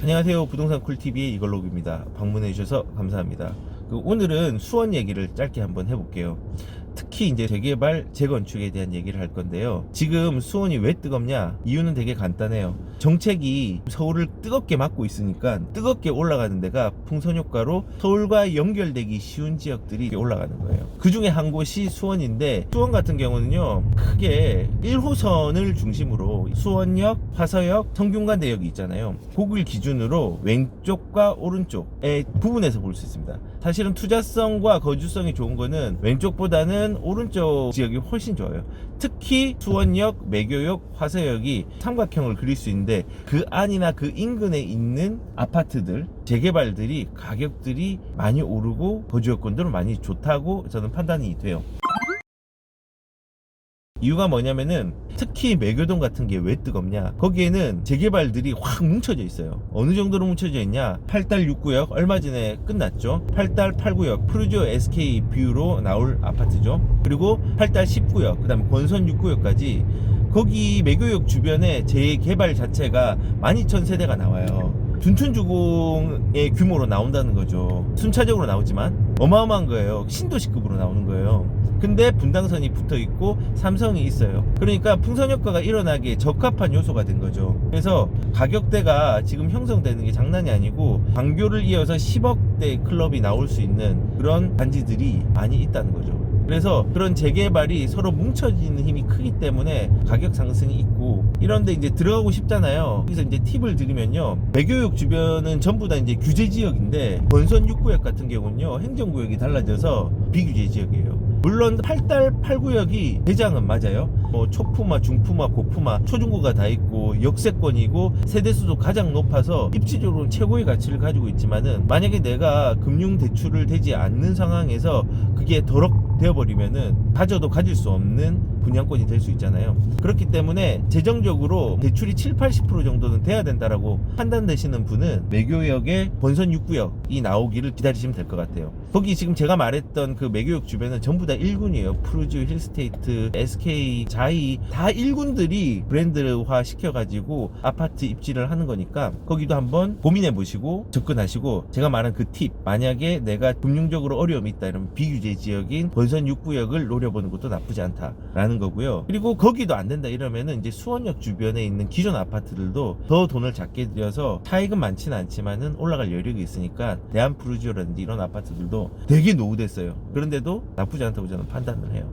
안녕하세요. 부동산 쿨TV의 이걸록입니다. 방문해 주셔서 감사합니다. 오늘은 수원 얘기를 짧게 한번 해볼게요. 특히 이제 재개발, 재건축에 대한 얘기를 할 건데요. 지금 수원이 왜 뜨겁냐? 이유는 되게 간단해요. 정책이 서울을 뜨겁게 막고 있으니까 뜨겁게 올라가는 데가 풍선 효과로 서울과 연결되기 쉬운 지역들이 올라가는 거예요. 그 중에 한 곳이 수원인데, 수원 같은 경우는요, 크게 1호선을 중심으로 수원역, 화서역, 성균관대역이 있잖아요. 그걸 기준으로 왼쪽과 오른쪽의 부분에서 볼 수 있습니다. 사실은 투자성과 거주성이 좋은 거는 왼쪽보다는 오른쪽 지역이 훨씬 좋아요. 특히 수원역, 매교역, 화서역이 삼각형을 그릴 수 있는데, 그 안이나 그 인근에 있는 아파트들, 재개발들이 가격들이 많이 오르고 거주 여건들은 많이 좋다고 저는 판단이 돼요. 이유가 뭐냐면은, 특히 매교동 같은 게 왜 뜨겁냐, 거기에는 재개발들이 확 뭉쳐져 있어요. 어느 정도로 뭉쳐져 있냐, 8달 6구역 얼마 전에 끝났죠. 8달 8구역 프루지오 SK 뷰로 나올 아파트죠. 그리고 8달 10구역, 그 다음에 권선 6구역까지 거기 매교역 주변에 재개발 자체가 12,000세대가 나와요. 둔촌주공의 규모로 나온다는 거죠. 순차적으로 나오지만 어마어마한 거예요. 신도시급으로 나오는 거예요. 근데 분당선이 붙어 있고 삼성이 있어요. 그러니까 풍선 효과가 일어나기에 적합한 요소가 된 거죠. 그래서 가격대가 지금 형성되는 게 장난이 아니고, 광교를 이어서 10억대 클럽이 나올 수 있는 그런 단지들이 많이 있다는 거죠. 그래서 그런 재개발이 서로 뭉쳐지는 힘이 크기 때문에 가격 상승이 있고, 이런데 이제 들어가고 싶잖아요. 그래서 이제 팁을 드리면요, 매교역 주변은 전부 다 이제 규제 지역인데, 권선 6구역 같은 경우는요, 행정구역이 달라져서 비규제 지역이에요. 물론 8달 8구역이 대장은 맞아요. 뭐 초품화, 중품화, 고품화, 초중고가 다 있고 역세권이고 세대수도 가장 높아서 입지적으로 최고의 가치를 가지고 있지만은, 만약에 내가 금융 대출을 대지 않는 상황에서 그게 더럽 되어버리면은 가져도 가질 수 없는 분양권이 될 수 있잖아요. 그렇기 때문에 재정적으로 대출이 7-80% 정도는 돼야 된다라고 판단되시는 분은 매교역의 본선 6구역이 나오기를 기다리시면 될 것 같아요. 거기 지금 제가 말했던 그 매교역 주변은 전부 다 1군이에요. 푸르지오, 힐스테이트, SK, 자이 다 1군들이 브랜드화 시켜가지고 아파트 입지를 하는 거니까 거기도 한번 고민해 보시고 접근하시고, 제가 말한 그 팁, 만약에 내가 금융적으로 어려움이 있다 이러면 비규제 지역인 본선 6구역을 노려보는 것도 나쁘지 않다라는 거고요. 그리고 거기도 안 된다 이러면은 이제 수원역 주변에 있는 기존 아파트들도 더 돈을 작게 들여서, 차익은 많지는 않지만은 올라갈 여력이 있으니까 대한푸르지오라든지 이런 아파트들도 되게 노후됐어요. 그런데도 나쁘지 않다고 저는 판단을 해요.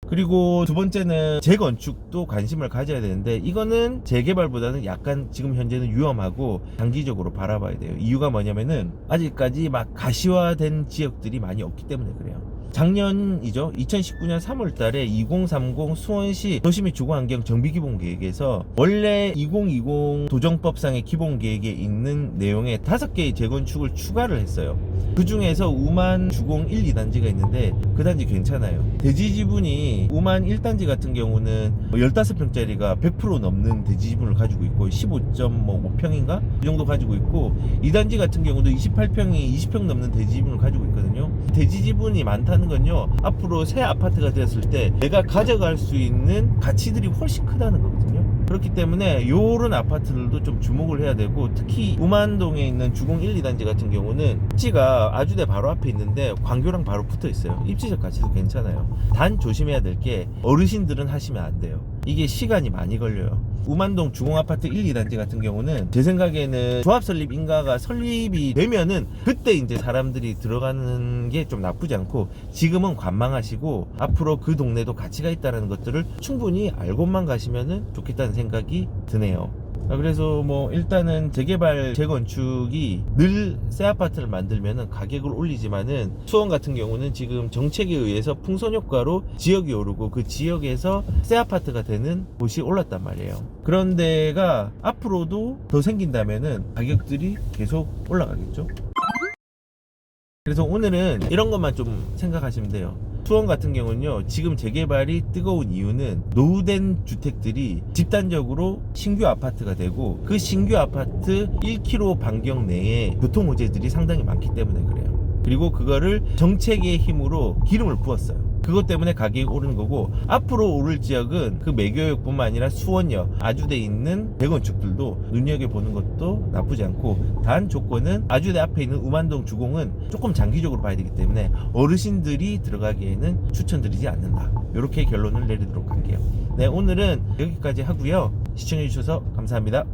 그리고 두 번째는 재건축도 관심을 가져야 되는데, 이거는 재개발보다는 약간 지금 현재는 위험하고 장기적으로 바라봐야 돼요. 이유가 뭐냐면은, 아직까지 막 가시화된 지역들이 많이 없기 때문에 그래요. 작년이죠. 2019년 3월 달에 2030 수원시 도시및 주거환경 정비기본계획에서 원래 2020 도정법상의 기본계획에 있는 내용에 5개의 재건축을 추가를 했어요. 그 중에서 우만 주공 1, 2단지가 있는데 그 단지 괜찮아요. 대지 지분이 우만 1단지 같은 경우는 15평짜리가 100% 넘는 대지 지분을 가지고 있고 15.5평인가? 그 정도 가지고 있고, 2단지 같은 경우도 28평이 20평 넘는 대지 지분을 가지고 있거든요. 대지 지분이 많다는 건요, 앞으로 새 아파트가 되었을 때 내가 가져갈 수 있는 가치들이 훨씬 크다는 거거든요. 그렇기 때문에 요런 아파트들도 좀 주목을 해야 되고, 특히 우만동에 있는 주공 1, 2단지 같은 경우는 입지가 아주대 바로 앞에 있는데 광교랑 바로 붙어 있어요. 입지적 가치도 괜찮아요. 단 조심해야 될 게, 어르신들은 하시면 안 돼요. 이게 시간이 많이 걸려요. 우만동 주공아파트 1, 2단지 같은 경우는 제 생각에는 조합 설립 인가가 설립이 되면은 그때 이제 사람들이 들어가는 게 좀 나쁘지 않고, 지금은 관망하시고 앞으로 그 동네도 가치가 있다는 것들을 충분히 알고만 가시면은 좋겠다는 생각이 드네요. 그래서 뭐 일단은 재개발, 재건축이 늘 새 아파트를 만들면은 가격을 올리지만은, 수원 같은 경우는 지금 정책에 의해서 풍선 효과로 지역이 오르고 그 지역에서 새 아파트가 되는 곳이 올랐단 말이에요. 그런 데가 앞으로도 더 생긴다면은 가격들이 계속 올라가겠죠. 그래서 오늘은 이런 것만 좀 생각하시면 돼요. 수원 같은 경우는요, 지금 재개발이 뜨거운 이유는 노후된 주택들이 집단적으로 신규 아파트가 되고, 그 신규 아파트 1km 반경 내에 교통 호재들이 상당히 많기 때문에 그래요. 그리고 그거를 정책의 힘으로 기름을 부었어요. 그것 때문에 가격이 오르는 거고, 앞으로 오를 지역은 그 매교역뿐만 아니라 수원역, 아주대 있는 재건축들도 눈여겨보는 것도 나쁘지 않고, 단 조건은 아주대 앞에 있는 우만동 주공은 조금 장기적으로 봐야 되기 때문에 어르신들이 들어가기에는 추천드리지 않는다. 이렇게 결론을 내리도록 할게요. 네, 오늘은 여기까지 하고요. 시청해주셔서 감사합니다.